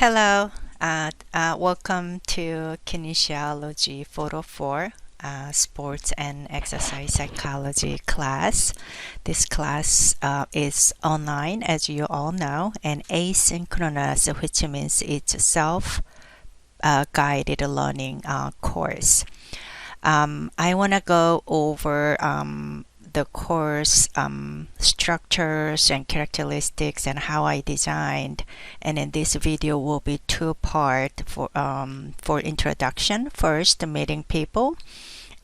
Hello, welcome to Kinesiology Photo 4 Sports and Exercise Psychology class. This class is online, as you all know, and asynchronous, which means it's a self-guided learning course. I want to go over the course structures and characteristics and how I designed, and in this video will be two-part for introduction. First, meeting people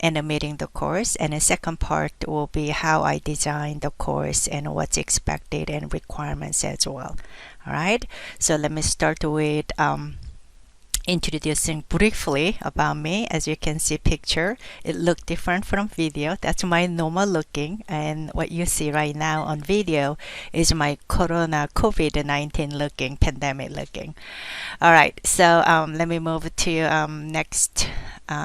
and meeting the course, and the second part will be how I designed the course and what's expected and requirements as well. All right, so let me start with introducing briefly about me. As you can see picture, it looked different from video. That's my normal looking, and what you see right now on video is my COVID-19 looking, pandemic looking. All right, so let me move to next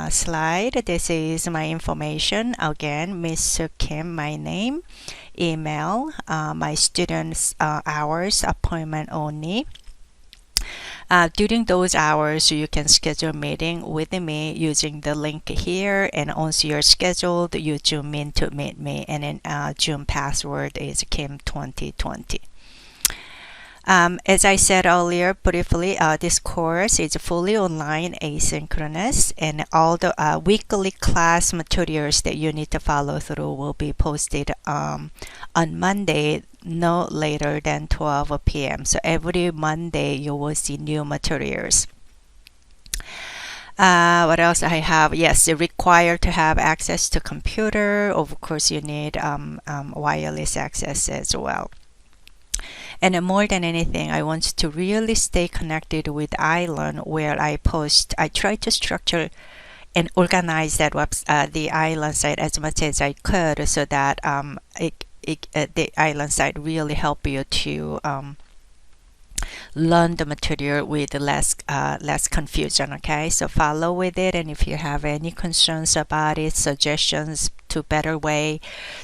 slide. This is my information. Again, Miss Kim, my name, email, my students hours, appointment only. During those hours, you can schedule a meeting with me using the link here, and once you're scheduled, you Zoom in to meet me, and then Zoom password is Kim2020. As I said earlier briefly, this course is fully online, asynchronous, and all the weekly class materials that you need to follow through will be posted on Monday, no later than 12 p.m. So every Monday you will see new materials. What else I have? Yes, you're required to have access to computer. Of course, you need wireless access as well. And more than anything, I want to really stay connected with iLearn, where I try to structure and organize that the iLearn site as much as I could, so that the iLearn site really help you to learn the material with less confusion. Okay, so follow with it, and if you have any concerns about it, suggestions to better way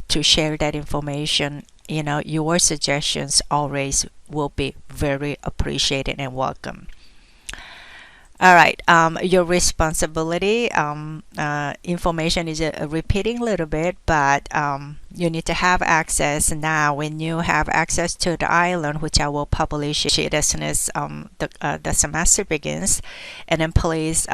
to share that information, you know, your suggestions always will be very appreciated and welcome. All right, your responsibility, information is repeating a little bit, but you need to have access now. When you have access to the iLearn, which I will publish it as soon as the semester begins, and then please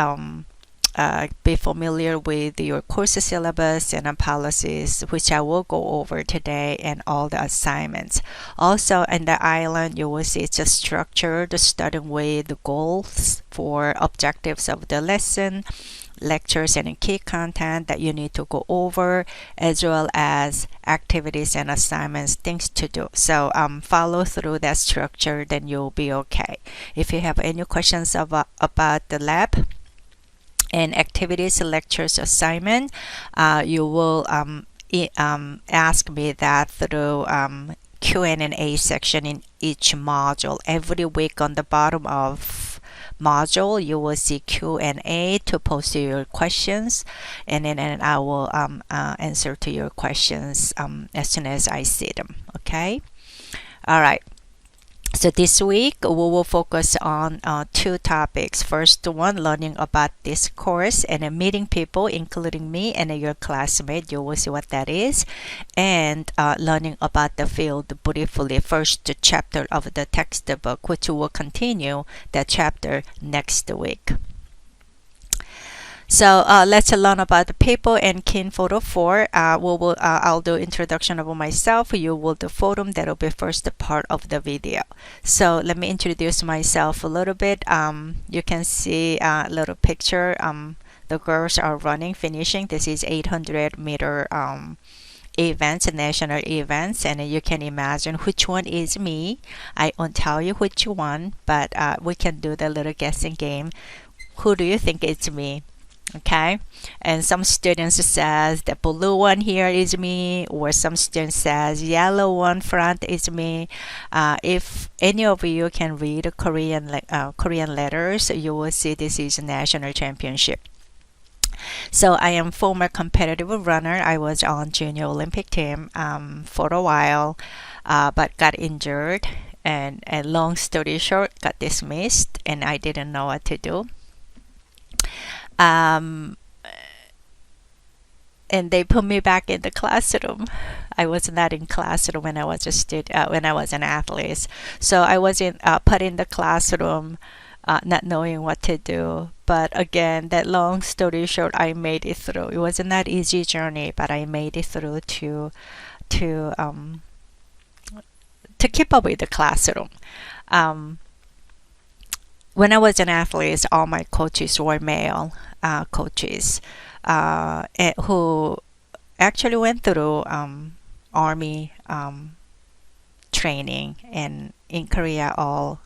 be familiar with your course syllabus and policies, which I will go over today, and all the assignments. Also, in the iLearn, you will see it's just structured, starting with the goals for objectives of the lesson, lectures, and key content that you need to go over, as well as activities and assignments, things to do. So follow through that structure, then you'll be okay. If you have any questions about the lab and activities, lectures, assignment, you will ask me that through Q&A section in each module. Every week on the bottom of module, you will see Q&A to post your questions, and then I will answer to your questions as soon as I see them. Okay, all right. So this week we will focus on two topics. First one, learning about this course and meeting people, including me and your classmate. You will see what that is. And learning about the field briefly. First chapter of the textbook, which will continue that chapter next week. So let's learn about the people and Kin Photo 4. I'll do introduction of myself. You will do photo. That will be first part of the video. So let me introduce myself a little bit. You can see a little picture. The girls are running, finishing. This is 800-meter events, national events, and you can imagine which one is me. I won't tell you which one, but we can do the little guessing game. Who do you think it's me? Okay, and some students says the blue one here is me, or some students says yellow one front is me. If any of you can read Korean letters, you will see this is a national championship. So I am former competitive runner. I was on junior Olympic team for a while, but got injured and long story short, got dismissed, and I didn't know what to do. Um, and they put me back in the classroom. I was not in classroom when I was a student, when I was an athlete. So I was put in the classroom, not knowing what to do. But again, that long story short, I made it through. It wasn't that easy journey, but I made it through to um, to keep up with the classroom. Um, when I was an athlete, all my coaches were male coaches who actually went through army training, and in Korea, all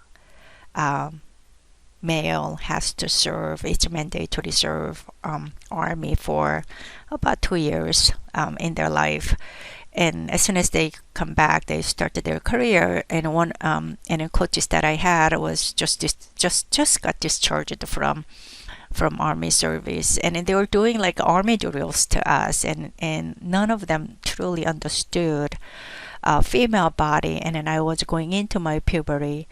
male has to serve. It's mandatory serve army for about 2 years in their life. And as soon as they come back, they started their career. And one and the coaches that I had was just got discharged from army service, and they were doing like army drills to us, and none of them truly understood female body. And then I was going into my puberty,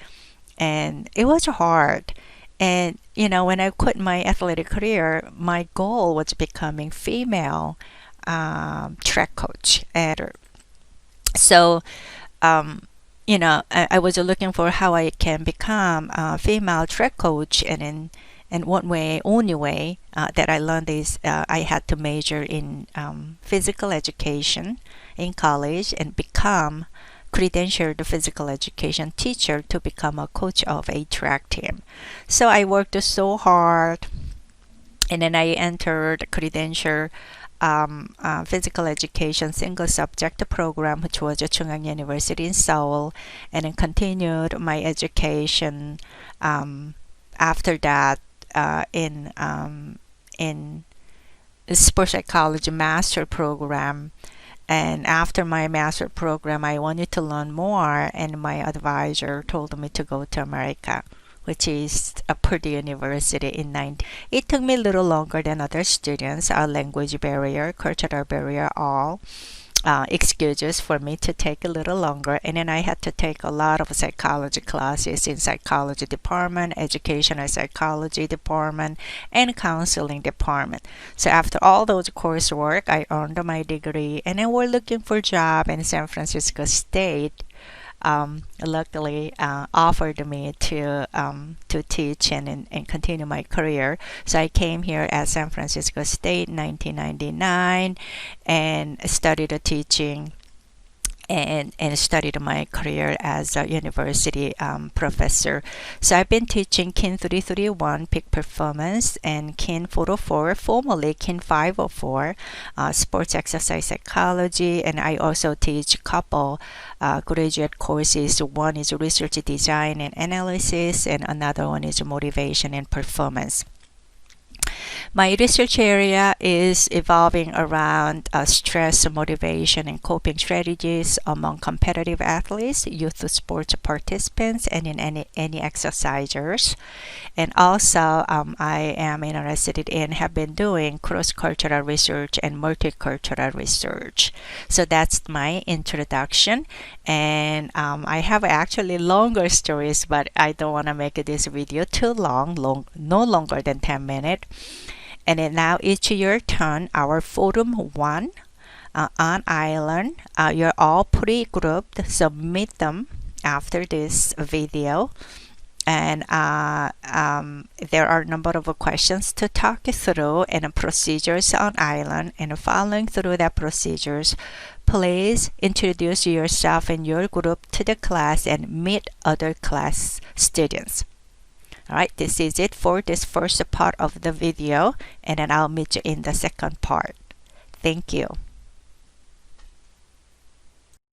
and it was hard. And when I quit my athletic career, my goal was becoming female track coach. And so I was looking for how I can become a female track coach. And only way that I learned is I had to major in physical education in college and become credentialed physical education teacher to become a coach of a track team. So I worked so hard, and then I entered credential physical education single subject program, which was at Chungang University in Seoul, and then continued my education after that in sports psychology master program. And after my master program, I wanted to learn more, and my advisor told me to go to America, which is Purdue University in 19. It took me a little longer than other students. Our language barrier, cultural barrier, all excuses for me to take a little longer. And then I had to take a lot of psychology classes in psychology department, educational psychology department, and counseling department. So after all those coursework, I earned my degree, and then we're looking for a job in San Francisco State. Luckily offered me to teach and continue my career. So I came here at San Francisco State in 1999 and studied teaching and studied my career as a university professor. So I've been teaching KIN 331, Peak Performance, and KIN 404, formerly KIN 504, Sports Exercise Psychology, and I also teach a couple graduate courses. One is Research Design and Analysis, and another one is Motivation and Performance. My research area is evolving around stress, motivation, and coping strategies among competitive athletes, youth sports participants, and in any exercisers. And also, I am interested in, have been doing cross-cultural research and multicultural research. So that's my introduction. And I have actually longer stories, but I don't want to make this video too long, no longer than 10 minutes. And then now it's your turn. Our Forum 1 on Island. You're all pre-grouped. Submit them after this video. And there are a number of questions to talk through and procedures on Island. And following through the procedures, please introduce yourself and your group to the class and meet other class students. Alright, this is it for this first part of the video, and then I'll meet you in the second part. Thank you.